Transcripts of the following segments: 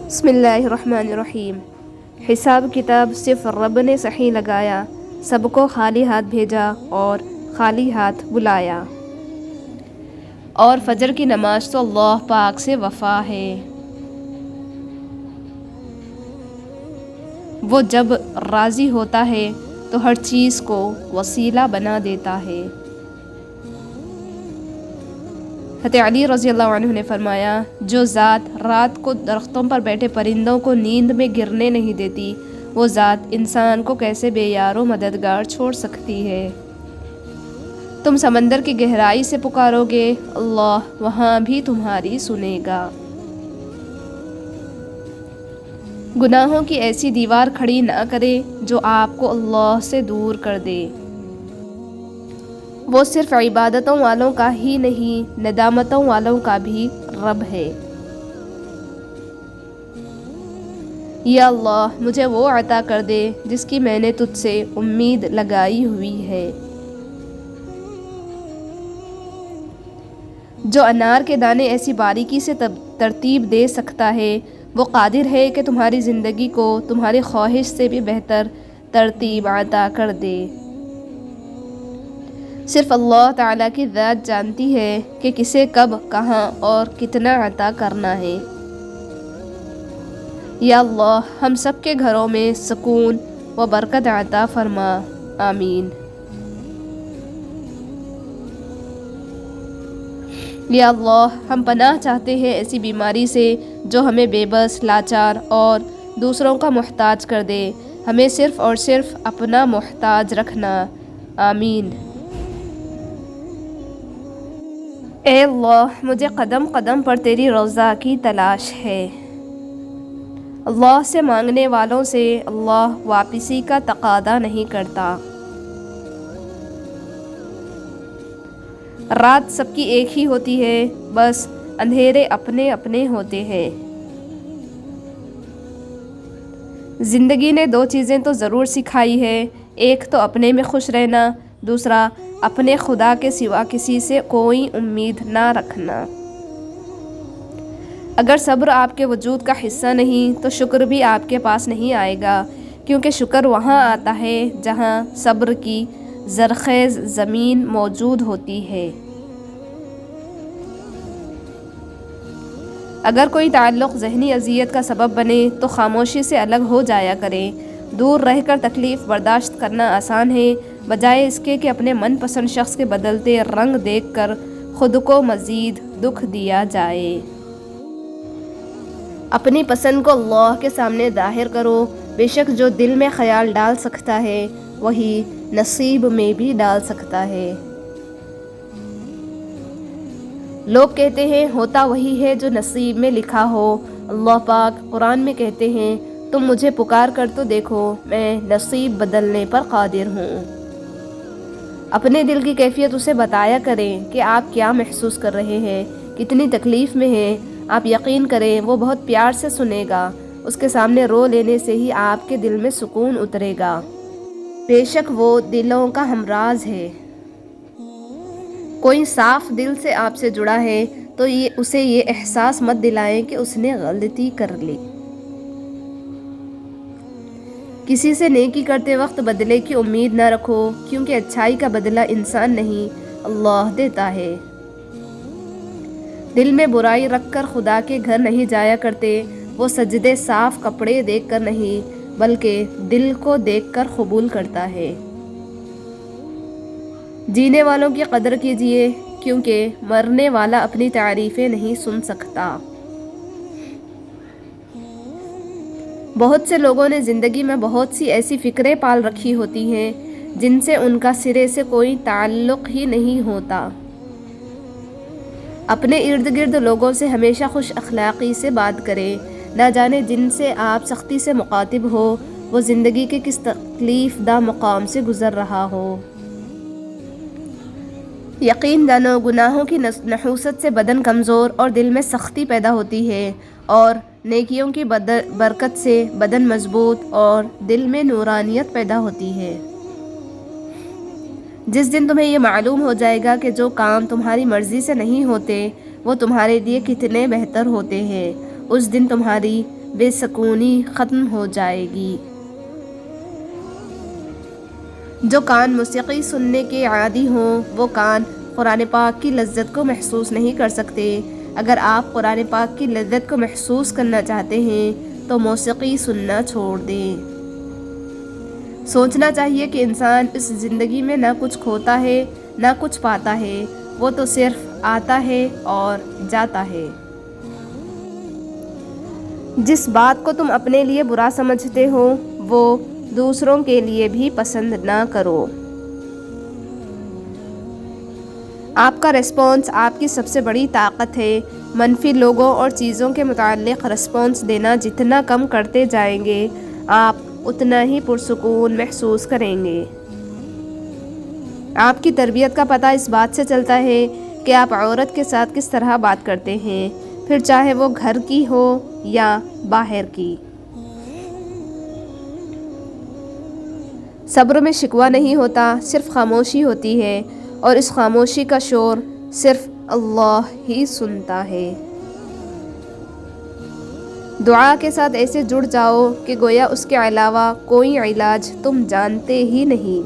بسم اللہ الرحمن الرحیم۔ حساب کتاب صرف رب نے صحیح لگایا، سب کو خالی ہاتھ بھیجا اور خالی ہاتھ بلایا۔ اور فجر کی نماز تو اللہ پاک سے وفا ہے، وہ جب راضی ہوتا ہے تو ہر چیز کو وسیلہ بنا دیتا ہے۔ حضرت علی رضی اللہ عنہ نے فرمایا، جو ذات رات کو درختوں پر بیٹھے پرندوں کو نیند میں گرنے نہیں دیتی، وہ ذات انسان کو کیسے بے یار و مددگار چھوڑ سکتی ہے۔ تم سمندر کی گہرائی سے پکارو گے، اللہ وہاں بھی تمہاری سنے گا۔ گناہوں کی ایسی دیوار کھڑی نہ کرے جو آپ کو اللہ سے دور کر دے۔ وہ صرف عبادتوں والوں کا ہی نہیں، ندامتوں والوں کا بھی رب ہے۔ یا اللہ مجھے وہ عطا کر دے جس کی میں نے تجھ سے امید لگائی ہوئی ہے۔ جو انار کے دانے ایسی باریکی سے ترتیب دے سکتا ہے، وہ قادر ہے کہ تمہاری زندگی کو تمہاری خواہش سے بھی بہتر ترتیب عطا کر دے۔ صرف اللہ تعالیٰ کی ذات جانتی ہے کہ کسے کب، کہاں اور کتنا عطا کرنا ہے۔ یا اللہ ہم سب کے گھروں میں سکون و برکت عطا فرما، آمین۔ یا اللہ ہم پناہ چاہتے ہیں ایسی بیماری سے جو ہمیں بے بس، لاچار اور دوسروں کا محتاج کر دے، ہمیں صرف اور صرف اپنا محتاج رکھنا، آمین۔ اے اللہ مجھے قدم قدم پر تیری رضا کی تلاش ہے۔ اللہ سے مانگنے والوں سے اللہ واپسی کا تقاضا نہیں کرتا۔ رات سب کی ایک ہی ہوتی ہے، بس اندھیرے اپنے اپنے ہوتے ہیں۔ زندگی نے دو چیزیں تو ضرور سکھائی ہے، ایک تو اپنے میں خوش رہنا، دوسرا اپنے خدا کے سوا کسی سے کوئی امید نہ رکھنا۔ اگر صبر آپ کے وجود کا حصہ نہیں تو شکر بھی آپ کے پاس نہیں آئے گا، کیونکہ شکر وہاں آتا ہے جہاں صبر کی زرخیز زمین موجود ہوتی ہے۔ اگر کوئی تعلق ذہنی اذیت کا سبب بنے تو خاموشی سے الگ ہو جایا کریں۔ دور رہ کر تکلیف برداشت کرنا آسان ہے، بجائے اس کے کہ اپنے من پسند شخص کے بدلتے رنگ دیکھ کر خود کو مزید دکھ دیا جائے۔ اپنی پسند کو اللہ کے سامنے ظاہر کرو، بے شک جو دل میں خیال ڈال سکتا ہے وہی نصیب میں بھی ڈال سکتا ہے۔ لوگ کہتے ہیں ہوتا وہی ہے جو نصیب میں لکھا ہو، اللہ پاک قرآن میں کہتے ہیں تم مجھے پکار کر تو دیکھو، میں نصیب بدلنے پر قادر ہوں۔ اپنے دل کی کیفیت اسے بتایا کریں کہ آپ کیا محسوس کر رہے ہیں، کتنی تکلیف میں ہیں۔ آپ یقین کریں وہ بہت پیار سے سنے گا، اس کے سامنے رو لینے سے ہی آپ کے دل میں سکون اترے گا۔ بے شک وہ دلوں کا ہمراز ہے۔ کوئی صاف دل سے آپ سے جڑا ہے تو اسے یہ احساس مت دلائیں کہ اس نے غلطی کر لی۔ کسی سے نیکی کرتے وقت بدلے کی امید نہ رکھو، کیونکہ اچھائی کا بدلہ انسان نہیں اللہ دیتا ہے۔ دل میں برائی رکھ کر خدا کے گھر نہیں جایا کرتے، وہ سجدے صاف کپڑے دیکھ کر نہیں بلکہ دل کو دیکھ کر قبول کرتا ہے۔ جینے والوں کی قدر کیجیے، کیونکہ مرنے والا اپنی تعریفیں نہیں سن سکتا۔ بہت سے لوگوں نے زندگی میں بہت سی ایسی فکریں پال رکھی ہوتی ہیں جن سے ان کا سرے سے کوئی تعلق ہی نہیں ہوتا۔ اپنے ارد گرد لوگوں سے ہمیشہ خوش اخلاقی سے بات کریں، نہ جانے جن سے آپ سختی سے مخاطب ہو وہ زندگی کے کس تکلیف دہ مقام سے گزر رہا ہو۔ یقین جانو گناہوں کی نحوست سے بدن کمزور اور دل میں سختی پیدا ہوتی ہے، اور نیکیوں کی برکت سے بدن مضبوط اور دل میں نورانیت پیدا ہوتی ہے۔ جس دن تمہیں یہ معلوم ہو جائے گا کہ جو کام تمہاری مرضی سے نہیں ہوتے وہ تمہارے لیے کتنے بہتر ہوتے ہیں، اس دن تمہاری بے سکونی ختم ہو جائے گی۔ جو کان موسیقی سننے کے عادی ہوں وہ کان قرآن پاک کی لذت کو محسوس نہیں کر سکتے۔ اگر آپ قرآن پاک کی لذت کو محسوس کرنا چاہتے ہیں تو موسیقی سننا چھوڑ دیں۔ سوچنا چاہیے کہ انسان اس زندگی میں نہ کچھ کھوتا ہے نہ کچھ پاتا ہے، وہ تو صرف آتا ہے اور جاتا ہے۔ جس بات کو تم اپنے لیے برا سمجھتے ہو وہ دوسروں کے لیے بھی پسند نہ کرو۔ آپ کا ریسپانس آپ کی سب سے بڑی طاقت ہے۔ منفی لوگوں اور چیزوں کے متعلق ریسپانس دینا جتنا کم کرتے جائیں گے آپ اتنا ہی پرسکون محسوس کریں گے۔ آپ کی تربیت کا پتہ اس بات سے چلتا ہے کہ آپ عورت کے ساتھ کس طرح بات کرتے ہیں، پھر چاہے وہ گھر کی ہو یا باہر کی۔ صبر میں شکوہ نہیں ہوتا، صرف خاموشی ہوتی ہے، اور اس خاموشی کا شور صرف اللہ ہی سنتا ہے۔ دعا کے ساتھ ایسے جڑ جاؤ کہ گویا اس کے علاوہ کوئی علاج تم جانتے ہی نہیں۔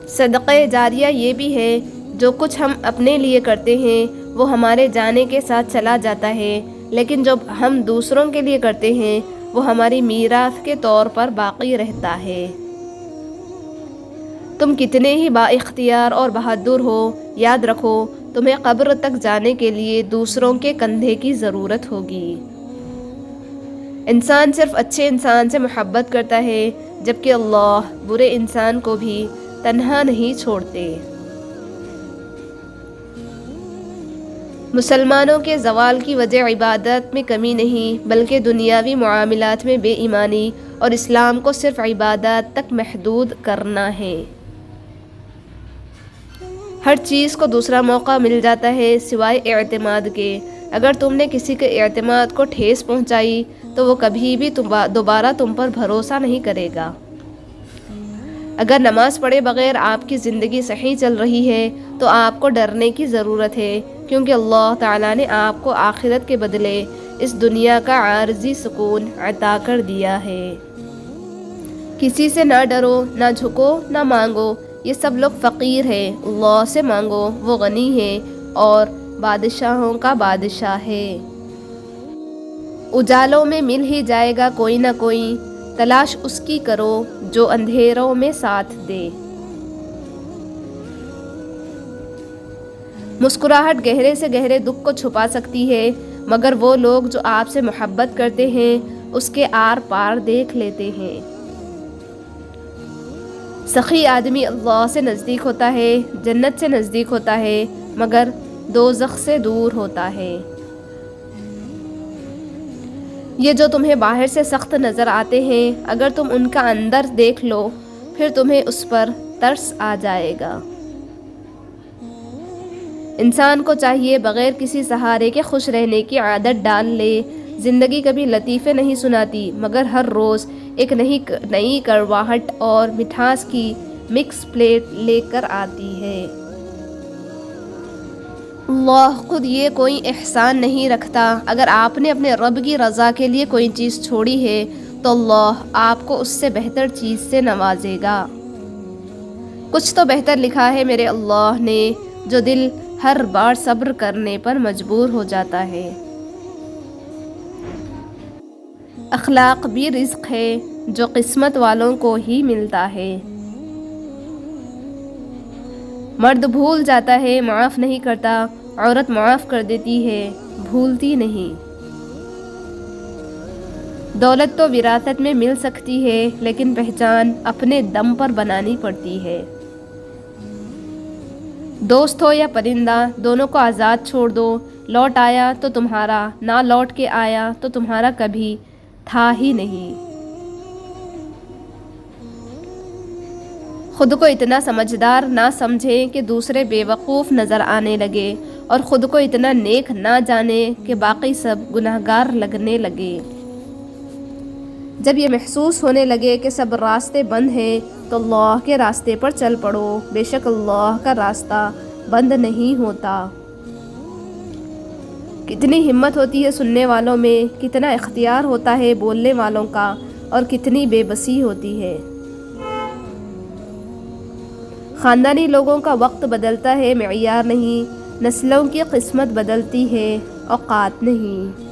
صدقہ جاریہ یہ بھی ہے، جو کچھ ہم اپنے لیے کرتے ہیں وہ ہمارے جانے کے ساتھ چلا جاتا ہے، لیکن جو ہم دوسروں کے لیے کرتے ہیں وہ ہماری میراث کے طور پر باقی رہتا ہے۔ تم کتنے ہی با اختیار اور بہادر ہو، یاد رکھو تمہیں قبر تک جانے کے لیے دوسروں کے کندھے کی ضرورت ہوگی۔ انسان صرف اچھے انسان سے محبت کرتا ہے، جبکہ اللہ برے انسان کو بھی تنہا نہیں چھوڑتے۔ مسلمانوں کے زوال کی وجہ عبادت میں کمی نہیں بلکہ دنیاوی معاملات میں بے ایمانی اور اسلام کو صرف عبادات تک محدود کرنا ہے۔ ہر چیز کو دوسرا موقع مل جاتا ہے سوائے اعتماد کے۔ اگر تم نے کسی کے اعتماد کو ٹھیس پہنچائی تو وہ کبھی بھی دوبارہ تم پر بھروسہ نہیں کرے گا۔ اگر نماز پڑھے بغیر آپ کی زندگی صحیح چل رہی ہے تو آپ کو ڈرنے کی ضرورت ہے، کیونکہ اللہ تعالیٰ نے آپ کو آخرت کے بدلے اس دنیا کا عارضی سکون عطا کر دیا ہے۔ کسی سے نہ ڈرو، نہ جھکو، نہ مانگو، یہ سب لوگ فقیر ہیں، اللہ سے مانگو، وہ غنی ہے اور بادشاہوں کا بادشاہ ہے۔ اجالوں میں مل ہی جائے گا کوئی نہ کوئی، تلاش اس کی کرو جو اندھیروں میں ساتھ دے۔ مسکراہٹ گہرے سے گہرے دکھ کو چھپا سکتی ہے، مگر وہ لوگ جو آپ سے محبت کرتے ہیں اس کے آر پار دیکھ لیتے ہیں۔ سخی آدمی اللہ سے نزدیک ہوتا ہے، جنت سے نزدیک ہوتا ہے، مگر دوزخ سے دور ہوتا ہے۔ یہ جو تمہیں باہر سے سخت نظر آتے ہیں اگر تم ان کا اندر دیکھ لو پھر تمہیں اس پر ترس آ جائے گا۔ انسان کو چاہیے بغیر کسی سہارے کے خوش رہنے کی عادت ڈال لے۔ زندگی کبھی لطیفے نہیں سناتی مگر ہر روز ایک نئی کڑواہٹ اور مٹھاس کی مکس پلیٹ لے کر آتی ہے۔ اللہ خود یہ کوئی احسان نہیں رکھتا۔ اگر آپ نے اپنے رب کی رضا کے لیے کوئی چیز چھوڑی ہے تو اللہ آپ کو اس سے بہتر چیز سے نوازے گا۔ کچھ تو بہتر لکھا ہے میرے اللہ نے، جو دل ہر بار صبر کرنے پر مجبور ہو جاتا ہے۔ اخلاق بھی رزق ہے جو قسمت والوں کو ہی ملتا ہے۔ مرد بھول جاتا ہے، معاف نہیں کرتا، عورت معاف کر دیتی ہے، بھولتی نہیں۔ دولت تو وراثت میں مل سکتی ہے لیکن پہچان اپنے دم پر بنانی پڑتی ہے۔ دوست ہو یا پرندہ دونوں کو آزاد چھوڑ دو، لوٹ آیا تو تمہارا، نہ لوٹ کے آیا تو تمہارا کبھی تھا ہی نہیں۔ خود کو اتنا سمجھدار نہ سمجھیں کہ دوسرے بے وقوف نظر آنے لگے، اور خود کو اتنا نیک نہ جانے کہ باقی سب گناہگار لگنے لگے۔ جب یہ محسوس ہونے لگے کہ سب راستے بند ہیں تو اللہ کے راستے پر چل پڑو، بے شک اللہ کا راستہ بند نہیں ہوتا۔ کتنی ہمت ہوتی ہے سننے والوں میں، کتنا اختیار ہوتا ہے بولنے والوں کا، اور کتنی بے بسی ہوتی ہے۔ خاندانی لوگوں کا وقت بدلتا ہے، معیار نہیں، نسلوں کی قسمت بدلتی ہے، اوقات نہیں۔